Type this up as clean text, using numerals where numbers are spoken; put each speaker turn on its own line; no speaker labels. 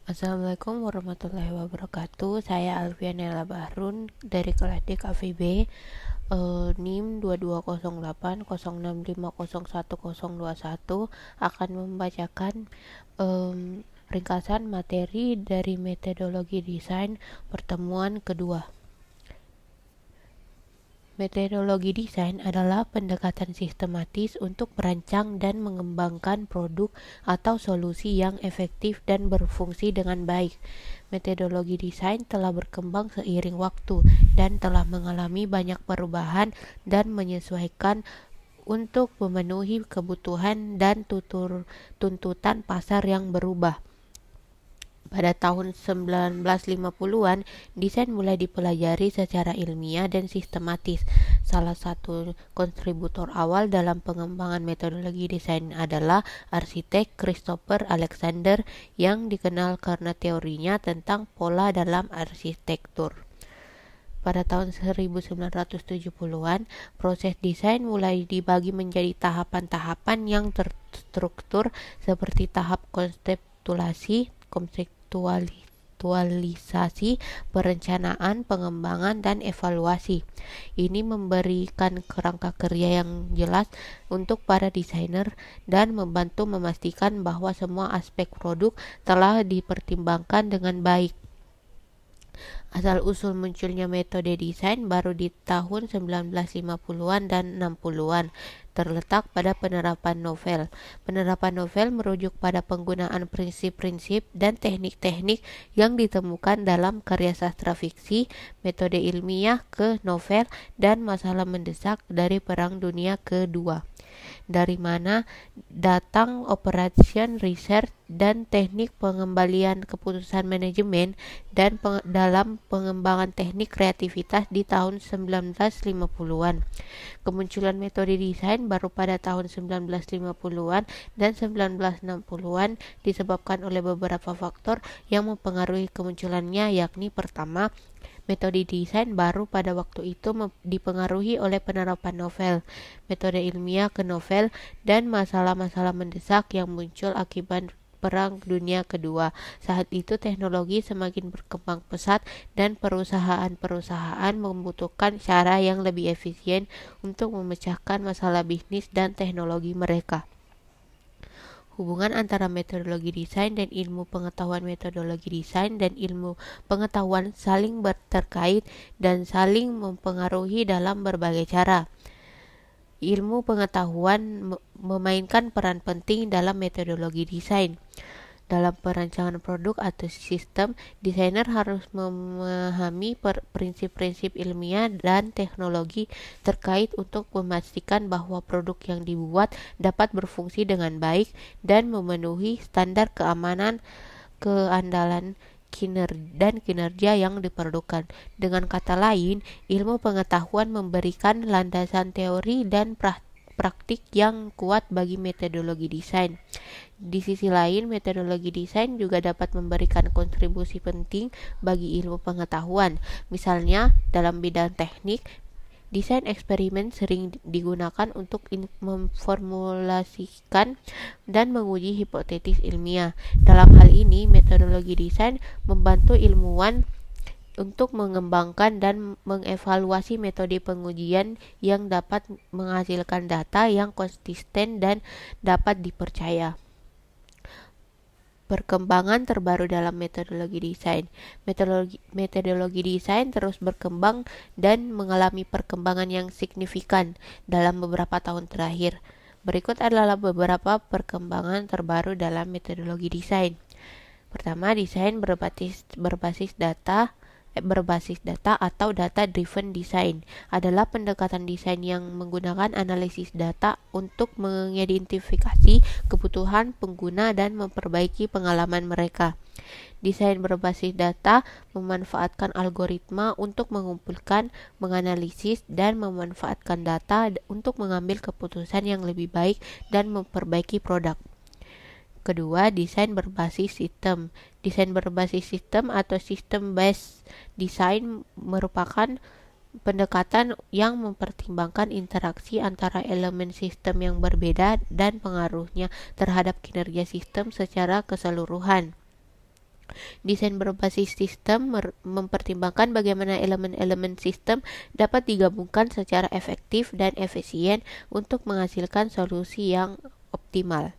Assalamualaikum warahmatullahi wabarakatuh. Saya Alfianela Bahrun dari kelas D KVB, NIM 220806501021 akan membacakan ringkasan materi dari metodologi desain pertemuan kedua. Metodologi desain adalah pendekatan sistematis untuk merancang dan mengembangkan produk atau solusi yang efektif dan berfungsi dengan baik. Metodologi desain telah berkembang seiring waktu dan telah mengalami banyak perubahan dan menyesuaikan untuk memenuhi kebutuhan dan tuntutan pasar yang berubah. Pada tahun 1950-an, desain mulai dipelajari secara ilmiah dan sistematis. Salah satu kontributor awal dalam pengembangan metodologi desain adalah arsitek Christopher Alexander yang dikenal karena teorinya tentang pola dalam arsitektur. Pada tahun 1970-an, proses desain mulai dibagi menjadi tahapan-tahapan yang terstruktur seperti tahap konseptualisasi, perencanaan, pengembangan, dan evaluasi. Ini memberikan kerangka kerja yang jelas untuk para desainer dan membantu memastikan bahwa semua aspek produk telah dipertimbangkan dengan baik. Asal-usul munculnya metode desain baru di tahun 1950-an dan 60-an, terletak pada penerapan novel. Penerapan novel merujuk pada penggunaan prinsip-prinsip dan teknik-teknik yang ditemukan dalam karya sastra fiksi, metode ilmiah ke novel, dan masalah mendesak dari Perang Dunia Kedua. Dari mana datang operation research dan teknik pengembalian keputusan manajemen dan dalam pengembangan teknik kreativitas di tahun 1950-an. Kemunculan metode desain baru pada tahun 1950-an dan 1960-an disebabkan oleh beberapa faktor yang mempengaruhi kemunculannya, yakni pertama, metode desain baru pada waktu itu dipengaruhi oleh penerapan novel, metode ilmiah ke novel, dan masalah-masalah mendesak yang muncul akibat Perang Dunia Kedua. Saat itu teknologi semakin berkembang pesat dan perusahaan-perusahaan membutuhkan cara yang lebih efisien untuk memecahkan masalah bisnis dan teknologi mereka. Hubungan antara metodologi desain dan ilmu pengetahuan. Metodologi desain dan ilmu pengetahuan saling terkait dan saling mempengaruhi dalam berbagai cara. Ilmu pengetahuan memainkan peran penting dalam metodologi desain. Dalam perancangan produk atau sistem, desainer harus memahami prinsip-prinsip ilmiah dan teknologi terkait untuk memastikan bahwa produk yang dibuat dapat berfungsi dengan baik dan memenuhi standar keamanan, keandalan, dan kinerja yang diperlukan. Dengan kata lain, ilmu pengetahuan memberikan landasan teori dan praktik yang kuat bagi metodologi desain. Di sisi lain, metodologi desain juga dapat memberikan kontribusi penting bagi ilmu pengetahuan. Misalnya, dalam bidang teknik, desain eksperimen sering digunakan untuk memformulasikan dan menguji hipotesis ilmiah. Dalam hal ini, metodologi desain membantu ilmuwan untuk mengembangkan dan mengevaluasi metode pengujian yang dapat menghasilkan data yang konsisten dan dapat dipercaya. Perkembangan terbaru dalam metodologi desain. Metodologi desain terus berkembang dan mengalami perkembangan yang signifikan dalam beberapa tahun terakhir. Berikut adalah beberapa perkembangan terbaru dalam metodologi desain. Pertama, desain berbasis data atau data-driven design adalah pendekatan desain yang menggunakan analisis data untuk mengidentifikasi kebutuhan pengguna dan memperbaiki pengalaman mereka. Desain berbasis data memanfaatkan algoritma untuk mengumpulkan, menganalisis, dan memanfaatkan data untuk mengambil keputusan yang lebih baik dan memperbaiki produk. Kedua, desain berbasis sistem. Desain berbasis sistem atau system-based design merupakan pendekatan yang mempertimbangkan interaksi antara elemen sistem yang berbeda dan pengaruhnya terhadap kinerja sistem secara keseluruhan. Desain berbasis sistem mempertimbangkan bagaimana elemen-elemen sistem dapat digabungkan secara efektif dan efisien untuk menghasilkan solusi yang optimal.